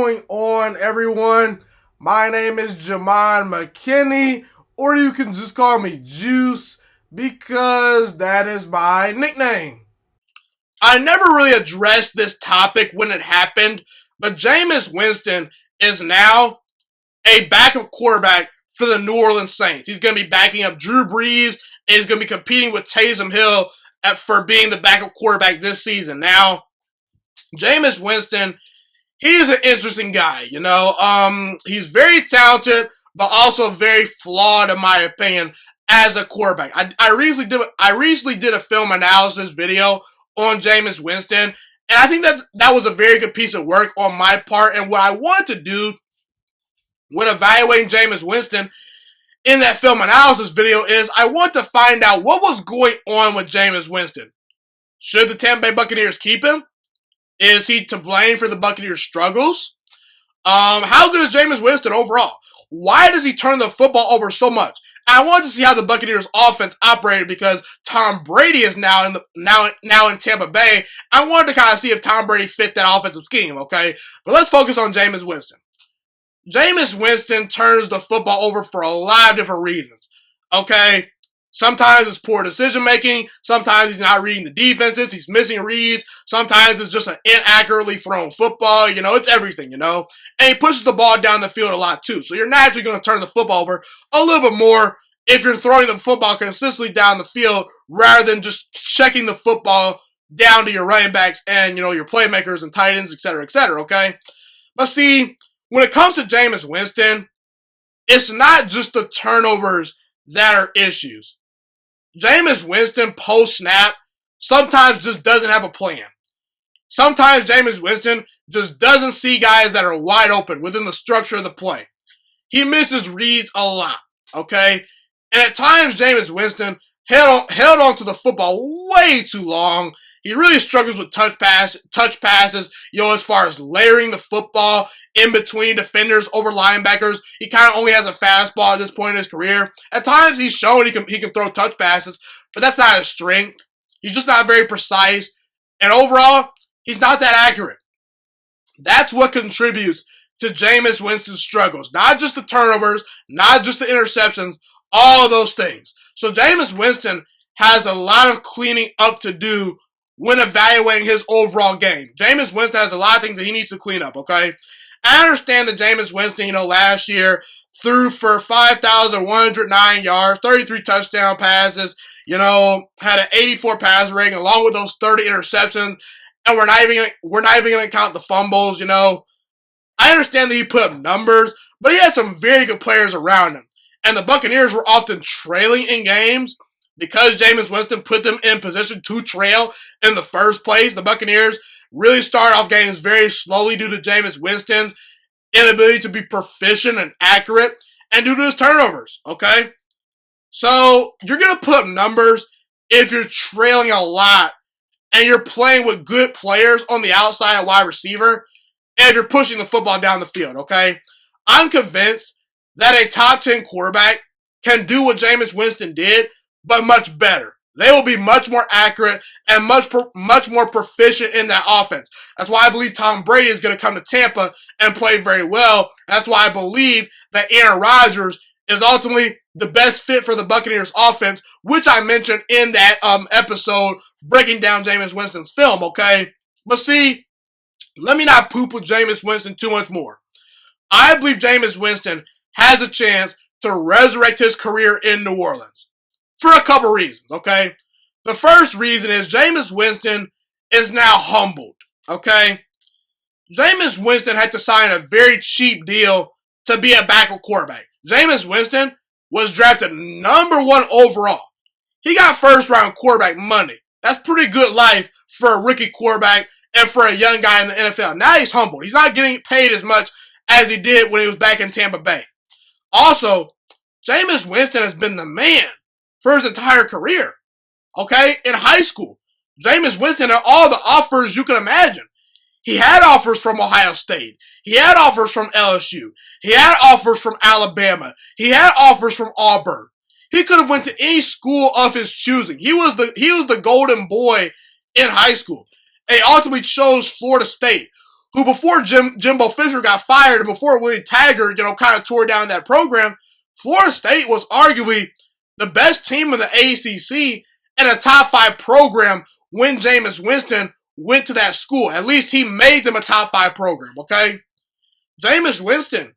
going on, everyone? My name is Jamon McKinney, or you can just call me Juice because that is my nickname. I never really addressed this topic when it happened, but Jameis Winston is now a backup quarterback for the New Orleans Saints. He's going to be backing up Drew Brees, and he's going to be competing with Taysom Hill for being the backup quarterback this season. Now, Jameis Winston, he's an interesting guy, he's very talented, but also very flawed in my opinion as a quarterback. I recently did a film analysis video on Jameis Winston, and I think that was a very good piece of work on my part. And what I wanted to do when evaluating Jameis Winston in that film analysis video is I want to find out what was going on with Jameis Winston. Should the Tampa Bay Buccaneers keep him? Is he to blame for the Buccaneers' struggles? How good is Jameis Winston overall? Why does he turn the football over so much? I wanted to see how the Buccaneers' offense operated because Tom Brady is now in Tampa Bay. I wanted to kind of see if Tom Brady fit that offensive scheme, okay? But let's focus on Jameis Winston. Jameis Winston turns the football over for a lot of different reasons, okay? Sometimes it's poor decision-making. Sometimes he's not reading the defenses. He's missing reads. Sometimes it's just an inaccurately thrown football. It's everything, And he pushes the ball down the field a lot, too. So you're naturally going to turn the football over a little bit more if you're throwing the football consistently down the field rather than just checking the football down to your running backs and, your playmakers and tight ends, et cetera, okay? But see, when it comes to Jameis Winston, it's not just the turnovers that are issues. Jameis Winston, post-snap, sometimes just doesn't have a plan. Sometimes Jameis Winston just doesn't see guys that are wide open within the structure of the play. He misses reads a lot, okay? And at times, Jameis Winston held on to the football way too long. He really struggles with touch passes, as far as layering the football in between defenders over linebackers. He kind of only has a fastball at this point in his career. At times, he's shown he can throw touch passes, but that's not his strength. He's just not very precise. And overall, he's not that accurate. That's what contributes to Jameis Winston's struggles. Not just the turnovers, not just the interceptions, all of those things. So Jameis Winston has a lot of cleaning up to do when evaluating his overall game. Jameis Winston has a lot of things that he needs to clean up, okay? I understand that Jameis Winston, last year threw for 5,109 yards, 33 touchdown passes, had an 84 pass rating along with those 30 interceptions, and we're not even going to count the fumbles, I understand that he put up numbers, but he had some very good players around him. And the Buccaneers were often trailing in games because Jameis Winston put them in position to trail in the first place. The Buccaneers really started off games very slowly due to Jameis Winston's inability to be proficient and accurate and due to his turnovers, okay? So you're going to put up numbers if you're trailing a lot and you're playing with good players on the outside at wide receiver and you're pushing the football down the field, okay? I'm convinced that a top 10 quarterback can do what Jameis Winston did, but much better. They will be much more accurate and much more proficient in that offense. That's why I believe Tom Brady is going to come to Tampa and play very well. That's why I believe that Aaron Rodgers is ultimately the best fit for the Buccaneers offense, which I mentioned in that episode breaking down Jameis Winston's film, okay? But see, let me not poop with Jameis Winston too much more. I believe Jameis Winston has a chance to resurrect his career in New Orleans. For a couple reasons, okay? The first reason is Jameis Winston is now humbled, okay? Jameis Winston had to sign a very cheap deal to be a backup quarterback. Jameis Winston was drafted #1 overall. He got first-round quarterback money. That's pretty good life for a rookie quarterback and for a young guy in the NFL. Now he's humbled. He's not getting paid as much as he did when he was back in Tampa Bay. Also, Jameis Winston has been the man for his entire career, okay? In high school, Jameis Winston had all the offers you can imagine. He had offers from Ohio State. He had offers from LSU. He had offers from Alabama. He had offers from Auburn. He could have went to any school of his choosing. He was the golden boy in high school. And he ultimately chose Florida State, who before Jimbo Fisher got fired and before Willie Taggart, kind of tore down that program, Florida State was arguably the best team in the ACC and a top 5 program when Jameis Winston went to that school. At least he made them a top 5 program, okay? Jameis Winston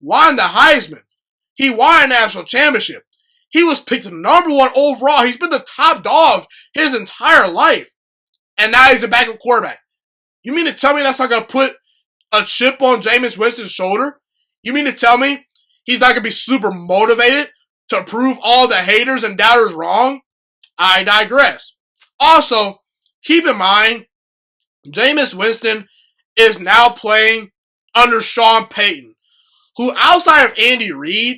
won the Heisman. He won a national championship. He was picked number 1 overall. He's been the top dog his entire life. And now he's a backup quarterback. You mean to tell me that's not going to put a chip on Jameis Winston's shoulder? You mean to tell me he's not going to be super motivated to prove all the haters and doubters wrong? I digress. Also, keep in mind, Jameis Winston is now playing under Sean Payton, who outside of Andy Reid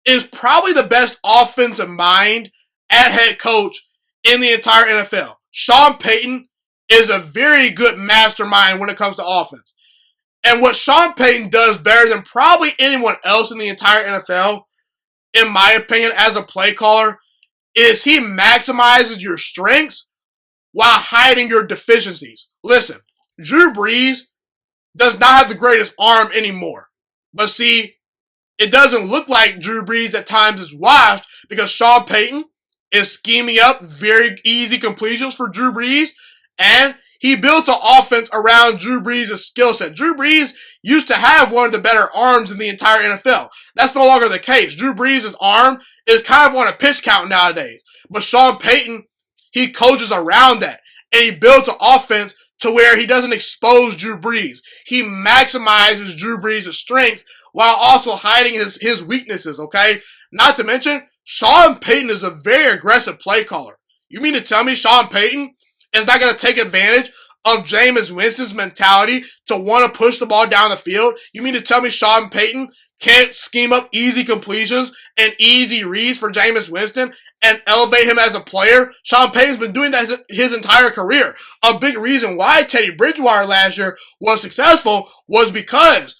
is probably the best offensive mind at head coach in the entire NFL. Sean Payton is a very good mastermind when it comes to offense. And what Sean Payton does better than probably anyone else in the entire NFL, in my opinion, as a play caller, is he maximizes your strengths while hiding your deficiencies. Listen, Drew Brees does not have the greatest arm anymore. But see, it doesn't look like Drew Brees at times is washed because Sean Payton is scheming up very easy completions for Drew Brees, and he built an offense around Drew Brees' skill set. Drew Brees used to have one of the better arms in the entire NFL. That's no longer the case. Drew Brees' arm is kind of on a pitch count nowadays. But Sean Payton, he coaches around that. And he built an offense to where he doesn't expose Drew Brees. He maximizes Drew Brees' strengths while also hiding his weaknesses, okay? Not to mention, Sean Payton is a very aggressive play caller. You mean to tell me Sean Payton is not going to take advantage of Jameis Winston's mentality to want to push the ball down the field? You mean to tell me Sean Payton can't scheme up easy completions and easy reads for Jameis Winston and elevate him as a player? Sean Payton's been doing that his entire career. A big reason why Teddy Bridgewater last year was successful was because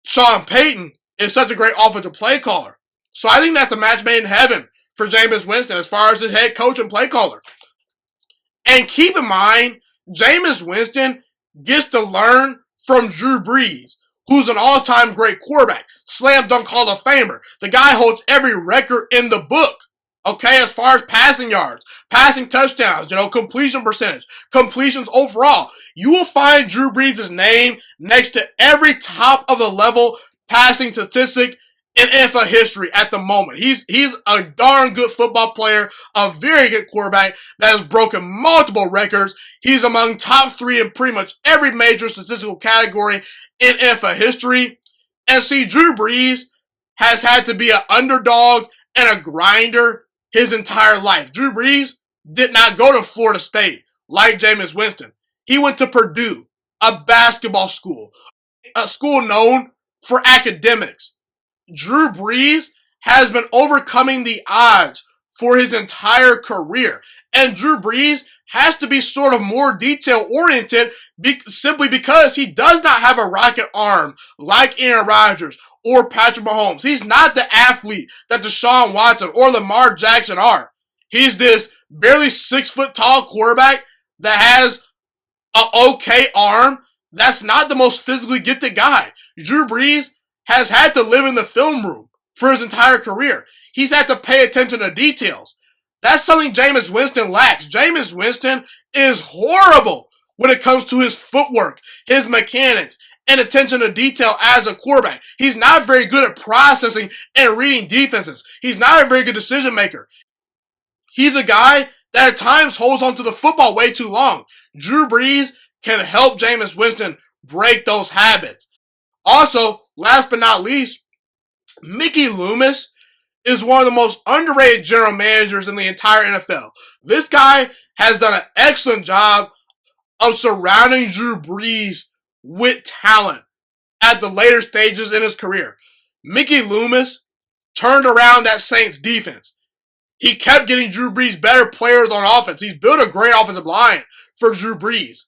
Sean Payton is such a great offensive play caller. So I think that's a match made in heaven for Jameis Winston as far as his head coach and play caller. And keep in mind, Jameis Winston gets to learn from Drew Brees, who's an all-time great quarterback, slam dunk Hall of Famer. The guy holds every record in the book, okay, as far as passing yards, passing touchdowns, completion percentage, completions overall. You will find Drew Brees' name next to every top of the level passing statistic in NFL history at the moment. He's a darn good football player, a very good quarterback that has broken multiple records. He's among top 3 in pretty much every major statistical category in NFL history. And see, Drew Brees has had to be an underdog and a grinder his entire life. Drew Brees did not go to Florida State like Jameis Winston. He went to Purdue, a basketball school, a school known for academics. Drew Brees has been overcoming the odds for his entire career. And Drew Brees has to be sort of more detail-oriented simply because he does not have a rocket arm like Aaron Rodgers or Patrick Mahomes. He's not the athlete that Deshaun Watson or Lamar Jackson are. He's this barely 6-foot-tall quarterback that has an okay arm. That's not the most physically gifted guy. Drew Brees has had to live in the film room for his entire career. He's had to pay attention to details. That's something Jameis Winston lacks. Jameis Winston is horrible when it comes to his footwork, his mechanics, and attention to detail as a quarterback. He's not very good at processing and reading defenses. He's not a very good decision maker. He's a guy that at times holds on to the football way too long. Drew Brees can help Jameis Winston break those habits. Also, last but not least, Mickey Loomis is one of the most underrated general managers in the entire NFL. This guy has done an excellent job of surrounding Drew Brees with talent at the later stages in his career. Mickey Loomis turned around that Saints defense. He kept getting Drew Brees better players on offense. He's built a great offensive line for Drew Brees.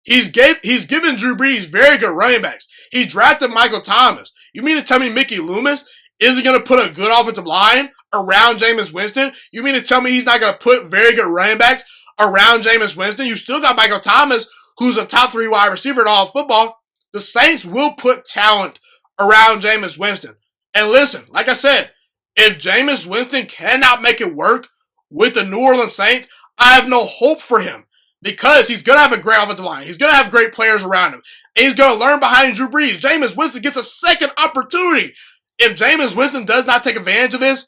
He's given Drew Brees very good running backs. He drafted Michael Thomas. You mean to tell me Mickey Loomis isn't going to put a good offensive line around Jameis Winston? You mean to tell me he's not going to put very good running backs around Jameis Winston? You still got Michael Thomas, who's a top 3 wide receiver in all of football. the Saints will put talent around Jameis Winston. And listen, like I said, if Jameis Winston cannot make it work with the New Orleans Saints, I have no hope for him because he's going to have a great offensive line. He's going to have great players around him. And he's going to learn behind Drew Brees. Jameis Winston gets a second opportunity. If Jameis Winston does not take advantage of this,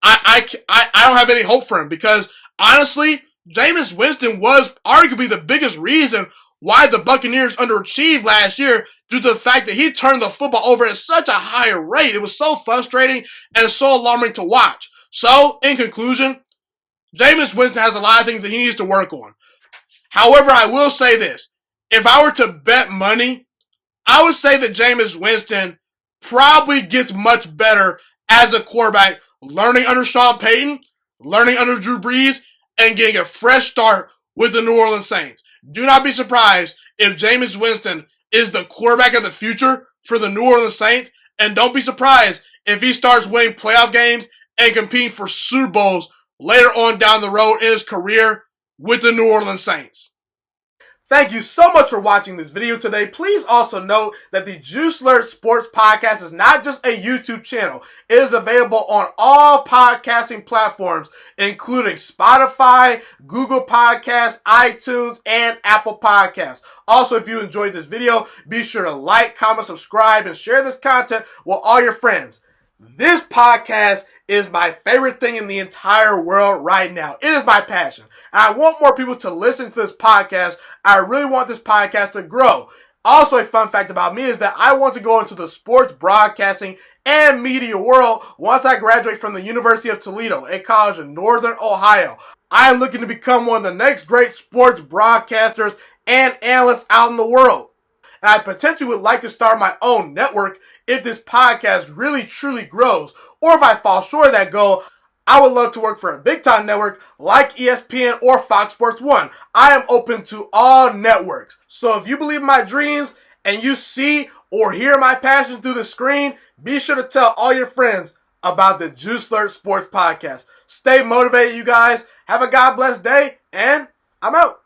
I don't have any hope for him because, honestly, Jameis Winston was arguably the biggest reason why the Buccaneers underachieved last year due to the fact that he turned the football over at such a higher rate. It was so frustrating and so alarming to watch. So, in conclusion, Jameis Winston has a lot of things that he needs to work on. However, I will say this. If I were to bet money, I would say that Jameis Winston probably gets much better as a quarterback, learning under Sean Payton, learning under Drew Brees, and getting a fresh start with the New Orleans Saints. Do not be surprised if Jameis Winston is the quarterback of the future for the New Orleans Saints, and don't be surprised if he starts winning playoff games and competing for Super Bowls later on down the road in his career with the New Orleans Saints. Thank you so much for watching this video today. Please also note that the Juice Alert Sports Podcast is not just a YouTube channel. It is available on all podcasting platforms, including Spotify, Google Podcasts, iTunes, and Apple Podcasts. Also, if you enjoyed this video, be sure to like, comment, subscribe, and share this content with all your friends. This podcast is my favorite thing in the entire world right now. It is my passion. And I want more people to listen to this podcast. I really want this podcast to grow. Also, a fun fact about me is that I want to go into the sports broadcasting and media world once I graduate from the University of Toledo, a college in Northern Ohio. I am looking to become one of the next great sports broadcasters and analysts out in the world. And I potentially would like to start my own network if this podcast really truly grows. Or if I fall short of that goal, I would love to work for a big time network like ESPN or Fox Sports 1. I am open to all networks. So if you believe in my dreams and you see or hear my passion through the screen, be sure to tell all your friends about the Juice Alert Sports Podcast. Stay motivated, you guys. Have a God bless day, and I'm out.